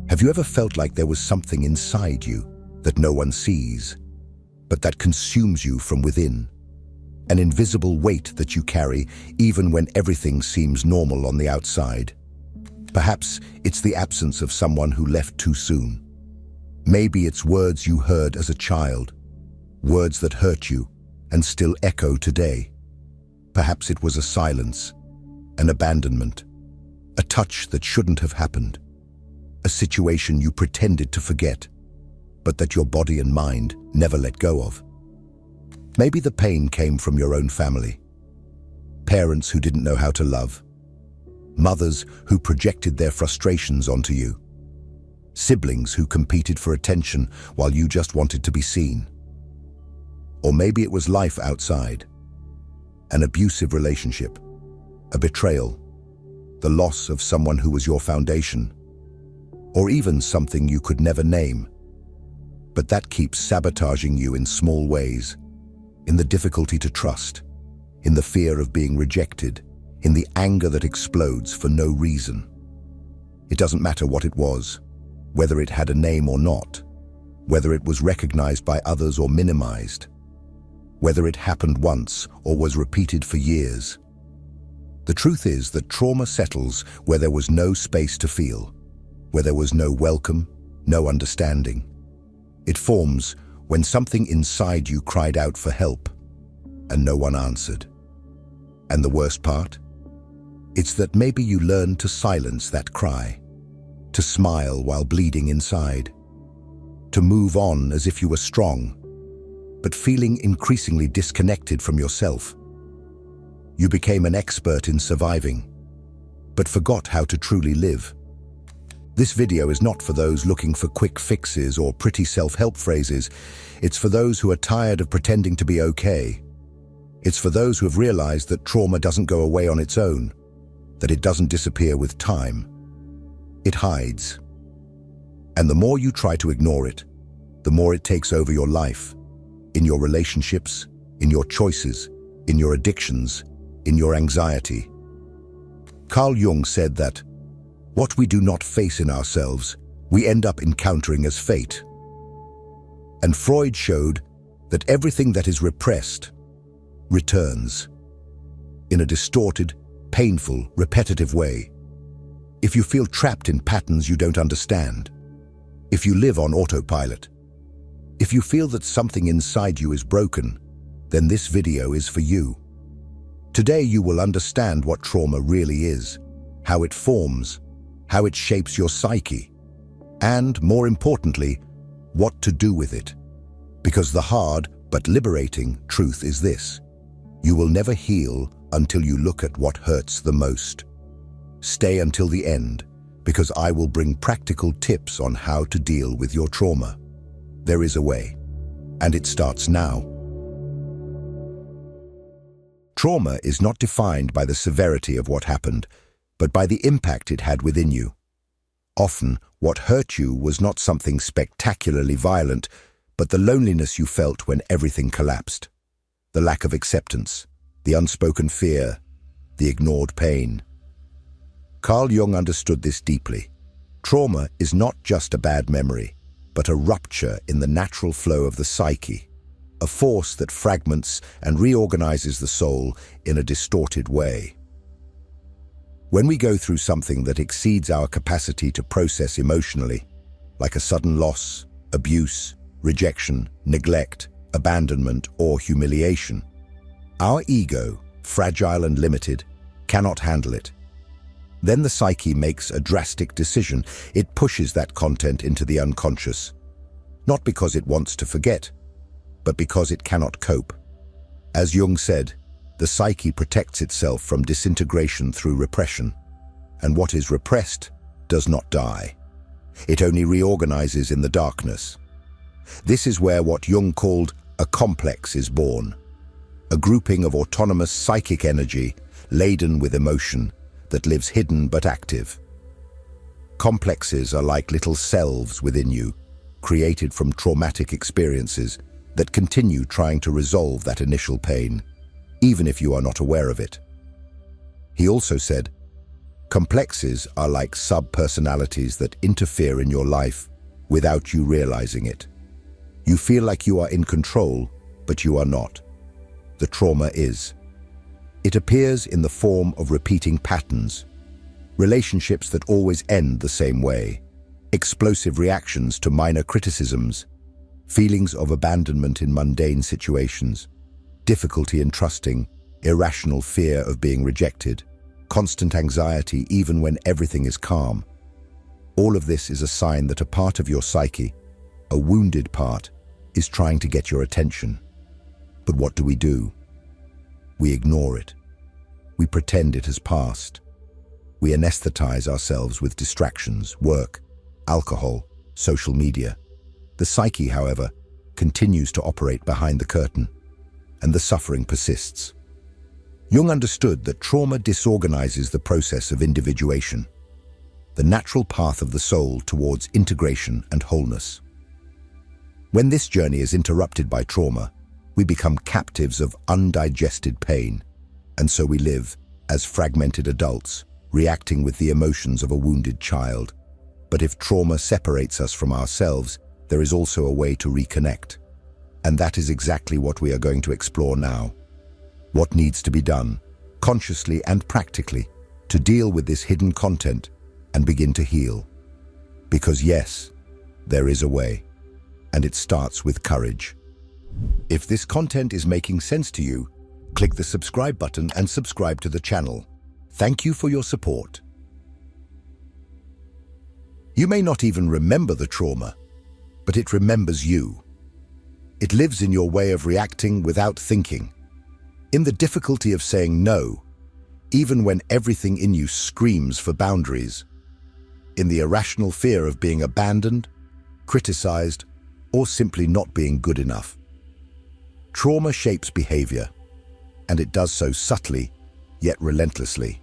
Have you ever felt like there was something inside you that no one sees, but that consumes you from within? An invisible weight that you carry even when everything seems normal on the outside. Perhaps it's the absence of someone who left too soon. Maybe it's words you heard as a child, words that hurt you and still echo today. Perhaps it was a silence, an abandonment, a touch that shouldn't have happened, a situation you pretended to forget, but that your body and mind never let go of. Maybe the pain came from your own family. Parents who didn't know how to love. Mothers who projected their frustrations onto you. Siblings who competed for attention while you just wanted to be seen. Or maybe it was life outside. An abusive relationship, a betrayal, the loss of someone who was your foundation, or even something you could never name. But that keeps sabotaging you in small ways, in the difficulty to trust, in the fear of being rejected, in the anger that explodes for no reason. It doesn't matter what it was, whether it had a name or not, whether it was recognized by others or minimized, whether it happened once or was repeated for years. The truth is that trauma settles where there was no space to feel, where there was no welcome, no understanding. It forms when something inside you cried out for help and no one answered. And the worst part? It's that maybe you learned to silence that cry, to smile while bleeding inside, to move on as if you were strong, but feeling increasingly disconnected from yourself. You became an expert in surviving, but forgot how to truly live. This video is not for those looking for quick fixes or pretty self-help phrases. It's for those who are tired of pretending to be okay. It's for those who have realized that trauma doesn't go away on its own, that it doesn't disappear with time. It hides. And the more you try to ignore it, the more it takes over your life, in your relationships, in your choices, in your addictions, in your anxiety. Carl Jung said that what we do not face in ourselves, we end up encountering as fate. And Freud showed that everything that is repressed returns in a distorted, painful, repetitive way. If you feel trapped in patterns you don't understand, if you live on autopilot, if you feel that something inside you is broken, then this video is for you. Today you will understand what trauma really is, how it forms, how it shapes your psyche, and, more importantly, what to do with it. Because the hard but liberating truth is this: you will never heal until you look at what hurts the most. Stay until the end, because I will bring practical tips on how to deal with your trauma. There is a way, and it starts now. Trauma is not defined by the severity of what happened, but by the impact it had within you. Often, what hurt you was not something spectacularly violent, but the loneliness you felt when everything collapsed. The lack of acceptance, the unspoken fear, the ignored pain. Carl Jung understood this deeply. Trauma is not just a bad memory, but a rupture in the natural flow of the psyche, a force that fragments and reorganizes the soul in a distorted way. When we go through something that exceeds our capacity to process emotionally, like a sudden loss, abuse, rejection, neglect, abandonment, or humiliation, our ego, fragile and limited, cannot handle it. Then the psyche makes a drastic decision. It pushes that content into the unconscious, not because it wants to forget, but because it cannot cope. As Jung said, the psyche protects itself from disintegration through repression, and what is repressed does not die. It only reorganizes in the darkness. This is where what Jung called a complex is born, a grouping of autonomous psychic energy laden with emotion that lives hidden but active. Complexes are like little selves within you, created from traumatic experiences that continue trying to resolve that initial pain, even if you are not aware of it. He also said, Complexes are like sub-personalities that interfere in your life without you realizing it. You feel like you are in control, but you are not. The trauma is. It appears in the form of repeating patterns, relationships that always end the same way, explosive reactions to minor criticisms, feelings of abandonment in mundane situations, difficulty in trusting, irrational fear of being rejected, constant anxiety even when everything is calm. All of this is a sign that a part of your psyche, a wounded part, is trying to get your attention. But what do? We ignore it. We pretend it has passed. We anesthetize ourselves with distractions, work, alcohol, social media. The psyche, however, continues to operate behind the curtain, and the suffering persists. Jung understood that trauma disorganizes the process of individuation, the natural path of the soul towards integration and wholeness. When this journey is interrupted by trauma, we become captives of undigested pain, and so we live as fragmented adults, reacting with the emotions of a wounded child. But if trauma separates us from ourselves, there is also a way to reconnect. And that is exactly what we are going to explore now. What needs to be done, consciously and practically, to deal with this hidden content and begin to heal. Because yes, there is a way, and it starts with courage. If this content is making sense to you, click the subscribe button and subscribe to the channel. Thank you for your support. You may not even remember the trauma, but it remembers you. It lives in your way of reacting without thinking, in the difficulty of saying no, even when everything in you screams for boundaries, in the irrational fear of being abandoned, criticized, or simply not being good enough. Trauma shapes behavior, and it does so subtly, yet relentlessly.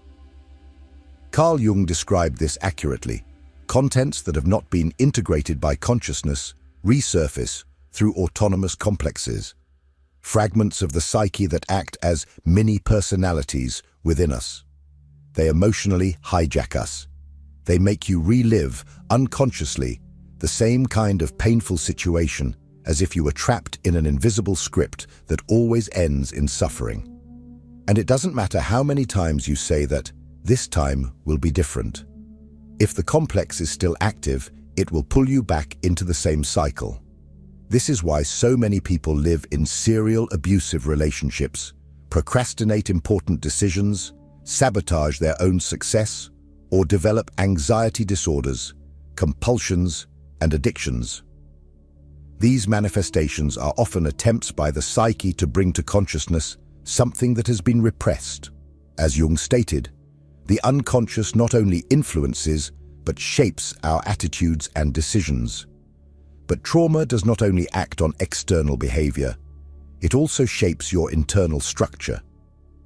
Carl Jung described this accurately. Contents that have not been integrated by consciousness resurface through autonomous complexes, fragments of the psyche that act as mini-personalities within us. They emotionally hijack us. They make you relive, unconsciously, the same kind of painful situation as if you were trapped in an invisible script that always ends in suffering. And it doesn't matter how many times you say that, this time will be different. If the complex is still active, it will pull you back into the same cycle. This is why so many people live in serial abusive relationships, procrastinate important decisions, sabotage their own success, or develop anxiety disorders, compulsions, and addictions. These manifestations are often attempts by the psyche to bring to consciousness something that has been repressed. As Jung stated, the unconscious not only influences, but shapes our attitudes and decisions. But trauma does not only act on external behavior, it also shapes your internal structure,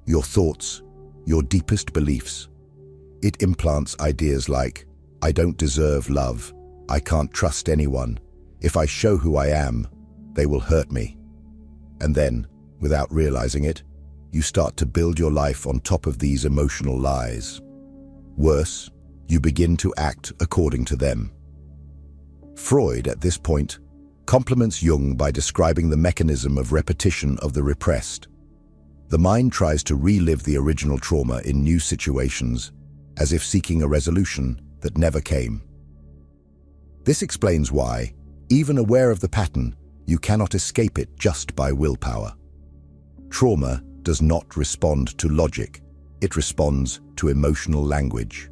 your thoughts, your deepest beliefs. It implants ideas like, I don't deserve love, I can't trust anyone, if I show who I am, they will hurt me. And then, without realizing it, you start to build your life on top of these emotional lies. Worse, you begin to act according to them. Freud, at this point, compliments Jung by describing the mechanism of repetition of the repressed. The mind tries to relive the original trauma in new situations, as if seeking a resolution that never came. This explains why, even aware of the pattern, you cannot escape it just by willpower. Trauma does not respond to logic, it responds to emotional language.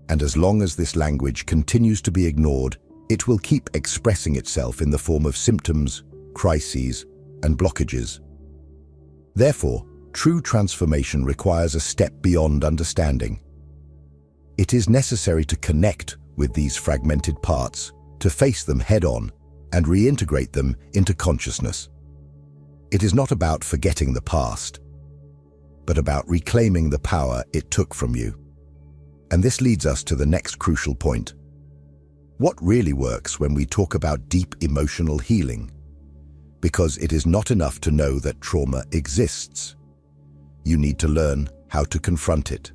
And as long as this language continues to be ignored, it will keep expressing itself in the form of symptoms, crises, and blockages. Therefore, true transformation requires a step beyond understanding. It is necessary to connect with these fragmented parts, to face them head-on, and reintegrate them into consciousness. It is not about forgetting the past, but about reclaiming the power it took from you. And this leads us to the next crucial point. What really works when we talk about deep emotional healing? Because it is not enough to know that trauma exists. You need to learn how to confront it.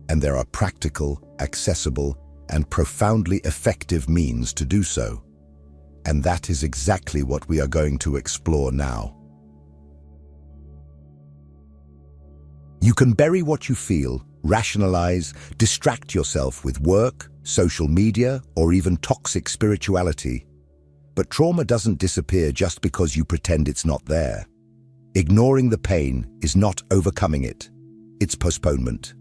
And there are practical, accessible, and profoundly effective means to do so. And that is exactly what we are going to explore now. You can bury what you feel, rationalize, distract yourself with work, social media, or even toxic spirituality. But trauma doesn't disappear just because you pretend it's not there. Ignoring the pain is not overcoming it. It's postponement.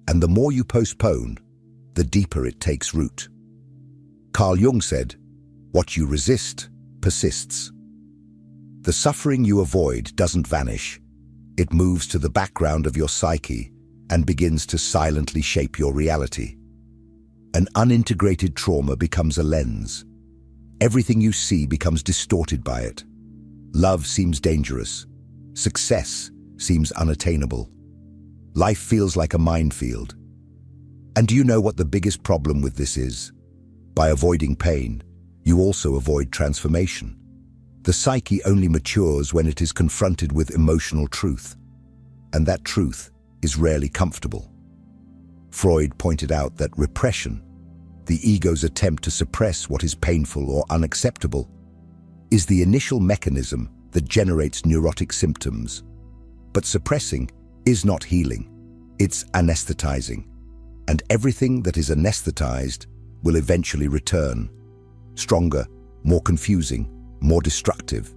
And the more you postpone, the deeper it takes root. Carl Jung said, "What you resist persists." The suffering you avoid doesn't vanish. It moves to the background of your psyche and begins to silently shape your reality. An unintegrated trauma becomes a lens. Everything you see becomes distorted by it. Love seems dangerous. Success seems unattainable. Life feels like a minefield. And do you know what the biggest problem with this is? By avoiding pain, you also avoid transformation. The psyche only matures when it is confronted with emotional truth. And that truth is rarely comfortable. Freud pointed out that repression, the ego's attempt to suppress what is painful or unacceptable, is the initial mechanism that generates neurotic symptoms. But suppressing is not healing, it's anesthetizing. And everything that is anesthetized will eventually return, stronger, more confusing, more destructive.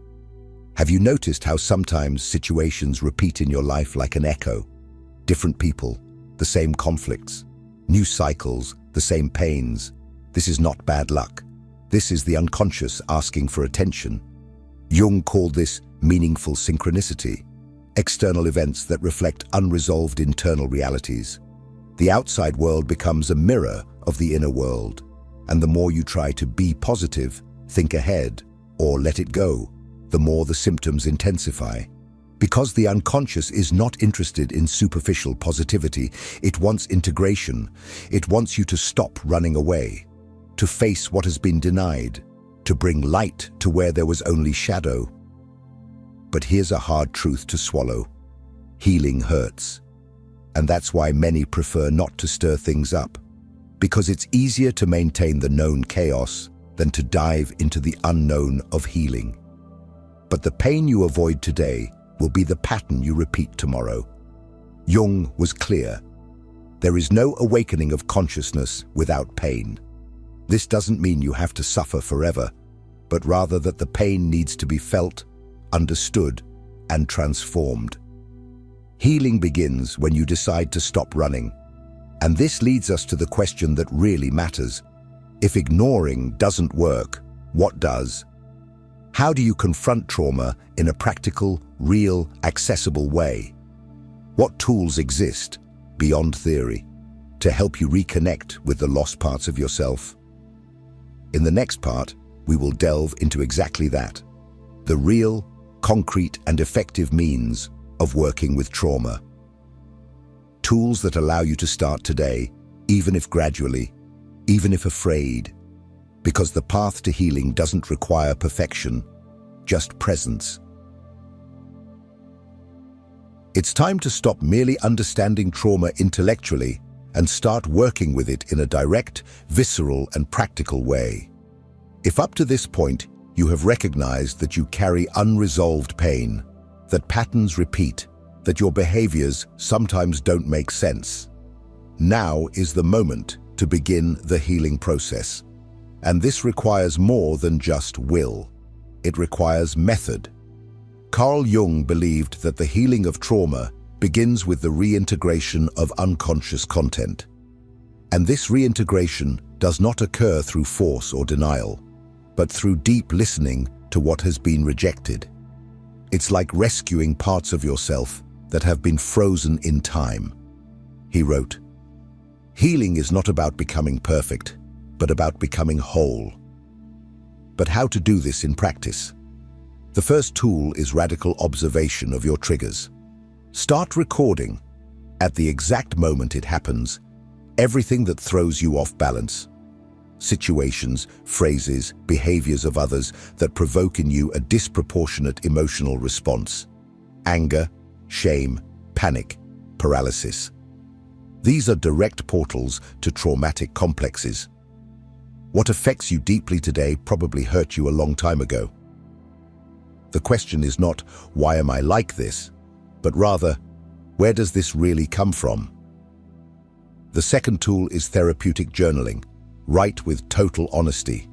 Have you noticed how sometimes situations repeat in your life like an echo? Different people, the same conflicts, new cycles, the same pains. This is not bad luck. This is the unconscious asking for attention. Jung called this meaningful synchronicity, external events that reflect unresolved internal realities. The outside world becomes a mirror of the inner world, and the more you try to be positive, think ahead, or let it go, the more the symptoms intensify. Because the unconscious is not interested in superficial positivity, it wants integration. It wants you to stop running away, to face what has been denied, to bring light to where there was only shadow. But here's a hard truth to swallow. Healing hurts. And that's why many prefer not to stir things up, because it's easier to maintain the known chaos than to dive into the unknown of healing. But the pain you avoid today will be the pattern you repeat tomorrow. Jung was clear. There is no awakening of consciousness without pain. This doesn't mean you have to suffer forever, but rather that the pain needs to be felt, understood, and transformed. Healing begins when you decide to stop running. And this leads us to the question that really matters. If ignoring doesn't work, what does? How do you confront trauma in a practical, real, accessible way? What tools exist, beyond theory, to help you reconnect with the lost parts of yourself? In the next part, we will delve into exactly that, the real, concrete, and effective means of working with trauma. Tools that allow you to start today, even if gradually, even if afraid, because the path to healing doesn't require perfection, just presence. It's time to stop merely understanding trauma intellectually and start working with it in a direct, visceral, and practical way. If up to this point you have recognized that you carry unresolved pain, that patterns repeat, that your behaviors sometimes don't make sense, now is the moment to begin the healing process. And this requires more than just will. It requires method. Carl Jung believed that the healing of trauma begins with the reintegration of unconscious content. And this reintegration does not occur through force or denial, but through deep listening to what has been rejected. It's like rescuing parts of yourself that have been frozen in time. He wrote, "Healing is not about becoming perfect, but about becoming whole." But how to do this in practice? The first tool is radical observation of your triggers. Start recording, at the exact moment it happens, everything that throws you off balance. Situations, phrases, behaviors of others that provoke in you a disproportionate emotional response. Anger, shame, panic, paralysis. These are direct portals to traumatic complexes. What affects you deeply today probably hurt you a long time ago. The question is not, why am I like this? But rather, where does this really come from? The second tool is therapeutic journaling. Write with total honesty.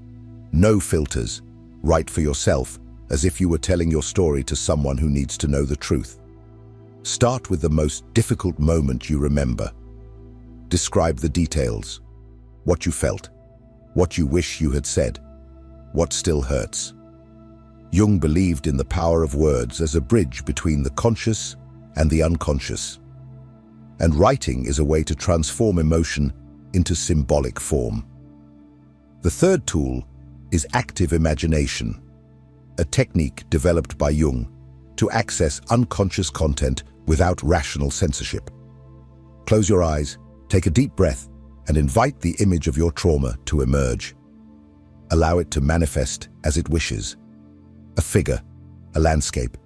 No filters. Write for yourself, as if you were telling your story to someone who needs to know the truth. Start with the most difficult moment you remember. Describe the details. What you felt. What you wish you had said. What still hurts. Jung believed in the power of words as a bridge between the conscious and the unconscious. And writing is a way to transform emotion into symbolic form. The third tool is active imagination, a technique developed by Jung to access unconscious content without rational censorship. Close your eyes, take a deep breath, and invite the image of your trauma to emerge. Allow it to manifest as it wishes. A figure, a landscape,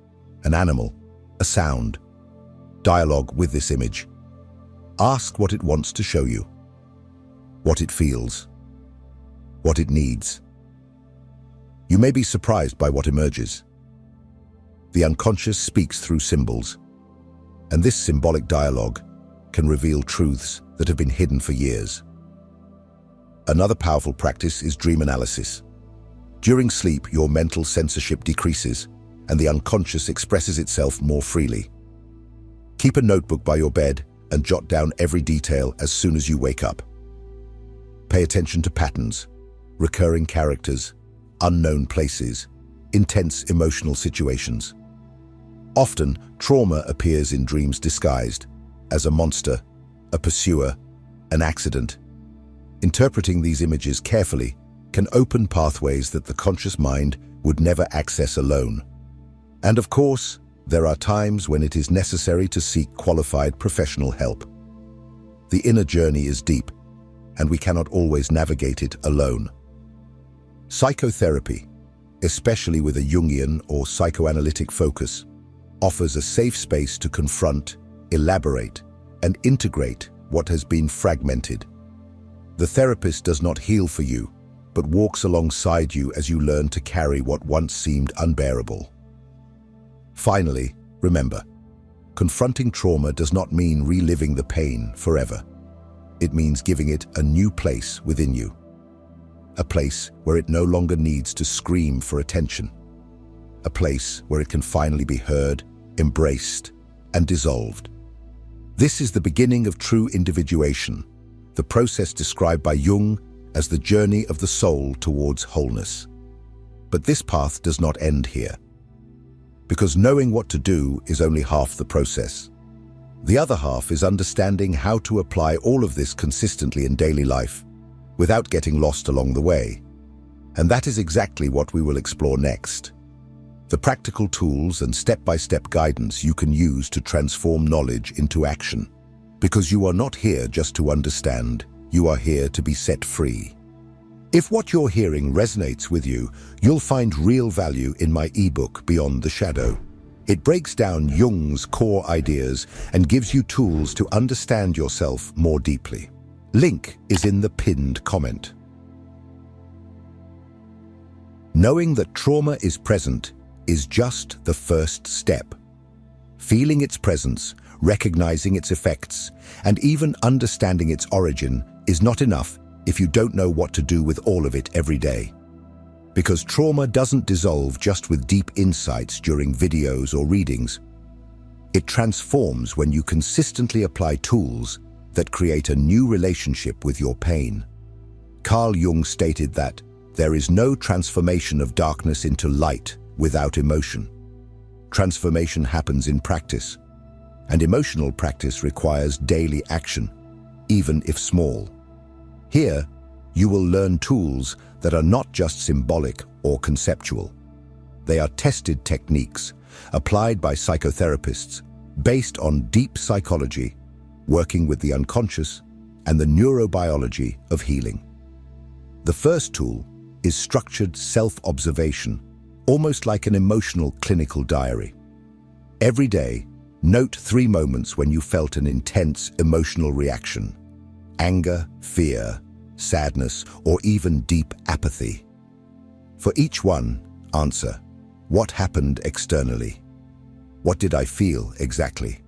an animal, a sound. Dialogue with this image. Ask what it wants to show you, what it feels, what it needs. You may be surprised by what emerges. The unconscious speaks through symbols, and this symbolic dialogue can reveal truths that have been hidden for years. Another powerful practice is dream analysis. During sleep, your mental censorship decreases, and the unconscious expresses itself more freely. Keep a notebook by your bed and jot down every detail as soon as you wake up. Pay attention to patterns, recurring characters, unknown places, intense emotional situations. Often, trauma appears in dreams disguised as a monster, a pursuer, an accident. Interpreting these images carefully can open pathways that the conscious mind would never access alone. And of course, there are times when it is necessary to seek qualified professional help. The inner journey is deep, and we cannot always navigate it alone. Psychotherapy, especially with a Jungian or psychoanalytic focus, offers a safe space to confront, elaborate, and integrate what has been fragmented. The therapist does not heal for you, but walks alongside you as you learn to carry what once seemed unbearable. Finally, remember, confronting trauma does not mean reliving the pain forever. It means giving it a new place within you. A place where it no longer needs to scream for attention. A place where it can finally be heard, embraced, and dissolved. This is the beginning of true individuation, the process described by Jung as the journey of the soul towards wholeness. But this path does not end here, because knowing what to do is only half the process. The other half is understanding how to apply all of this consistently in daily life, without getting lost along the way. And that is exactly what we will explore next. The practical tools and step-by-step guidance you can use to transform knowledge into action. Because you are not here just to understand, you are here to be set free. If what you're hearing resonates with you, you'll find real value in my ebook, Beyond the Shadow. It breaks down Jung's core ideas and gives you tools to understand yourself more deeply. Link is in the pinned comment. Knowing that trauma is present is just the first step. Feeling its presence, recognizing its effects, and even understanding its origin is not enough if you don't know what to do with all of it every day. Because trauma doesn't dissolve just with deep insights during videos or readings. It transforms when you consistently apply tools that create a new relationship with your pain. Carl Jung stated that there is no transformation of darkness into light without emotion. Transformation happens in practice, and emotional practice requires daily action, even if small. Here, you will learn tools that are not just symbolic or conceptual. They are tested techniques applied by psychotherapists based on deep psychology, working with the unconscious and the neurobiology of healing. The first tool is structured self-observation, almost like an emotional clinical diary. Every day, Note 3 moments when you felt an intense emotional reaction: anger, fear, sadness, or even deep apathy. For each one, answer, what happened externally? What did I feel exactly?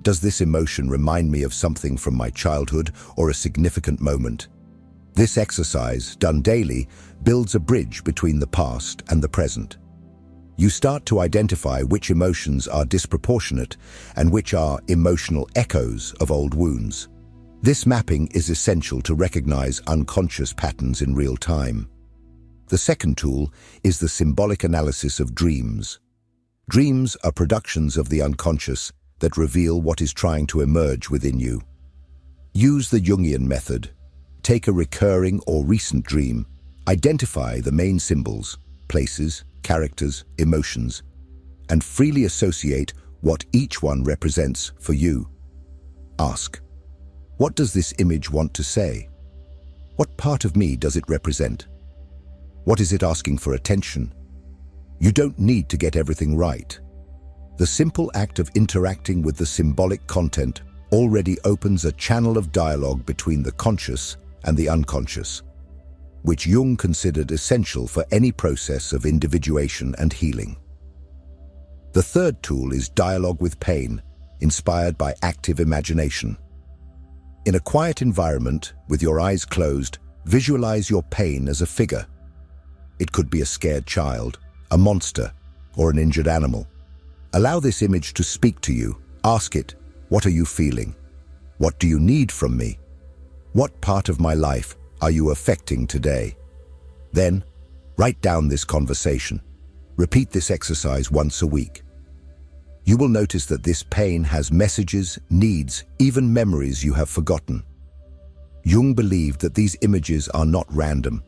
Does this emotion remind me of something from my childhood or a significant moment? This exercise, done daily, builds a bridge between the past and the present. You start to identify which emotions are disproportionate and which are emotional echoes of old wounds. This mapping is essential to recognize unconscious patterns in real time. The second tool is the symbolic analysis of dreams. Dreams are productions of the unconscious that reveal what is trying to emerge within you. Use the Jungian method. Take a recurring or recent dream, identify the main symbols, places, characters, emotions, and freely associate what each one represents for you. Ask, what does this image want to say? What part of me does it represent? What is it asking for attention? You don't need to get everything right. The simple act of interacting with the symbolic content already opens a channel of dialogue between the conscious and the unconscious, which Jung considered essential for any process of individuation and healing. The third tool is dialogue with pain, inspired by active imagination. In a quiet environment, with your eyes closed, visualize your pain as a figure. It could be a scared child, a monster, or an injured animal. Allow this image to speak to you. Ask it, what are you feeling? What do you need from me? What part of my life are you affecting today? Then, write down this conversation. Repeat this exercise once a week. You will notice that this pain has messages, needs, even memories you have forgotten. Jung believed that these images are not random.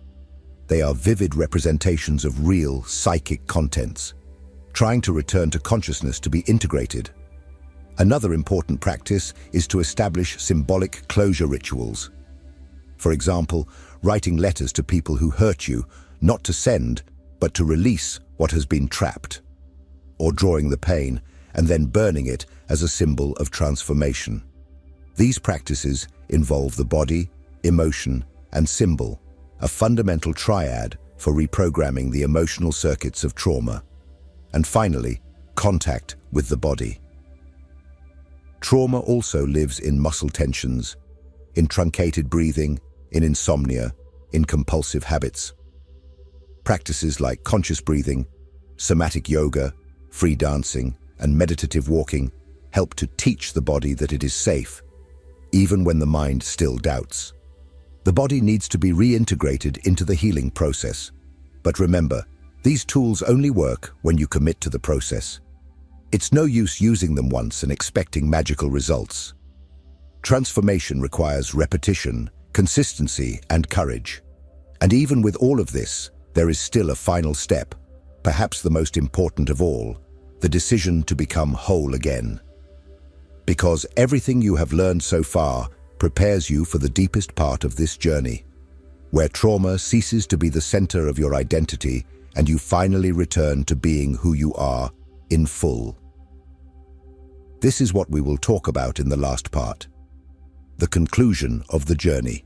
They are vivid representations of real psychic contents, trying to return to consciousness to be integrated. Another important practice is to establish symbolic closure rituals. For example, writing letters to people who hurt you, not to send, but to release what has been trapped. Or drawing the pain and then burning it as a symbol of transformation. These practices involve the body, emotion, and symbol, a fundamental triad for reprogramming the emotional circuits of trauma. And finally, contact with the body. Trauma also lives in muscle tensions, in truncated breathing, in insomnia, in compulsive habits. Practices like conscious breathing, somatic yoga, free dancing, and meditative walking help to teach the body that it is safe, even when the mind still doubts. The body needs to be reintegrated into the healing process. But remember, these tools only work when you commit to the process. It's no use using them once and expecting magical results. Transformation requires repetition, consistency, and courage. And even with all of this, there is still a final step, perhaps the most important of all, the decision to become whole again. Because everything you have learned so far prepares you for the deepest part of this journey, where trauma ceases to be the center of your identity and you finally return to being who you are in full. This is what we will talk about in the last part. The conclusion of the journey,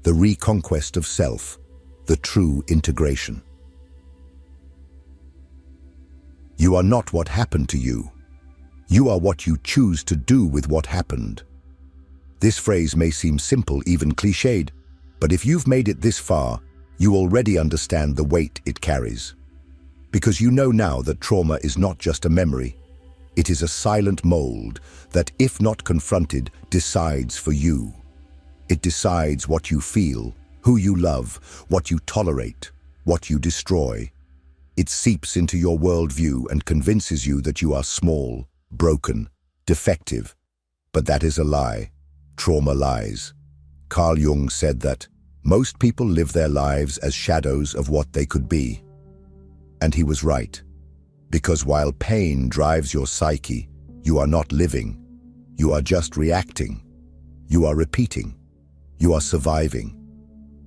the reconquest of self, the true integration. You are not what happened to you. You are what you choose to do with what happened. This phrase may seem simple, even cliched, but if you've made it this far, you already understand the weight it carries. Because you know now that trauma is not just a memory. It is a silent mold that, if not confronted, decides for you. It decides what you feel, who you love, what you tolerate, what you destroy. It seeps into your worldview and convinces you that you are small, broken, defective. But that is a lie. Trauma lies. Carl Jung said that most people live their lives as shadows of what they could be. And he was right. Because while pain drives your psyche, you are not living. You are just reacting. You are repeating. You are surviving.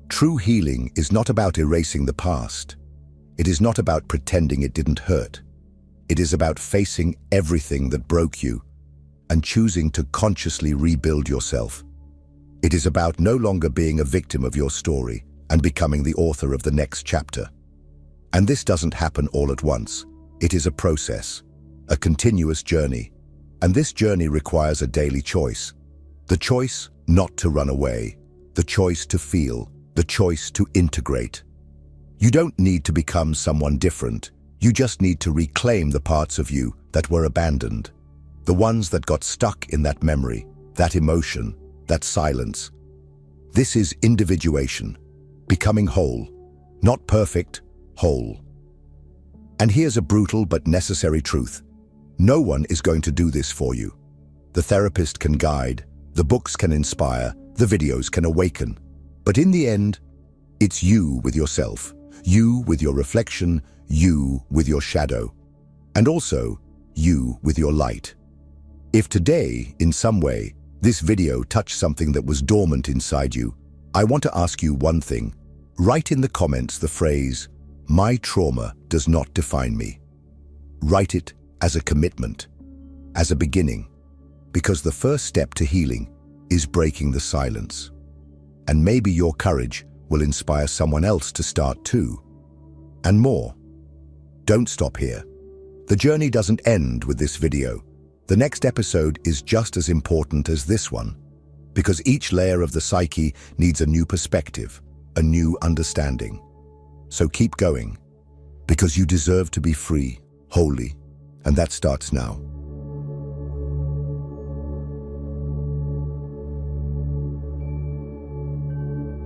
True healing is not about erasing the past. It is not about pretending it didn't hurt. It is about facing everything that broke you, and choosing to consciously rebuild yourself. It is about no longer being a victim of your story and becoming the author of the next chapter. And this doesn't happen all at once. It is a process, a continuous journey. And this journey requires a daily choice. The choice not to run away, the choice to feel, the choice to integrate. You don't need to become someone different. You just need to reclaim the parts of you that were abandoned. The ones that got stuck in that memory, that emotion, that silence. This is individuation, becoming whole. Not perfect, whole. And here's a brutal but necessary truth. No one is going to do this for you. The therapist can guide, the books can inspire, the videos can awaken. But in the end, it's you with yourself, you with your reflection, you with your shadow, and also you with your light. If today, in some way, this video touched something that was dormant inside you, I want to ask you one thing. Write in the comments the phrase, "My trauma does not define me." Write it as a commitment, as a beginning, because the first step to healing is breaking the silence. And maybe your courage will inspire someone else to start too. And more. Don't stop here. The journey doesn't end with this video. The next episode is just as important as this one, because each layer of the psyche needs a new perspective, a new understanding. So keep going, because you deserve to be free, holy, and that starts now.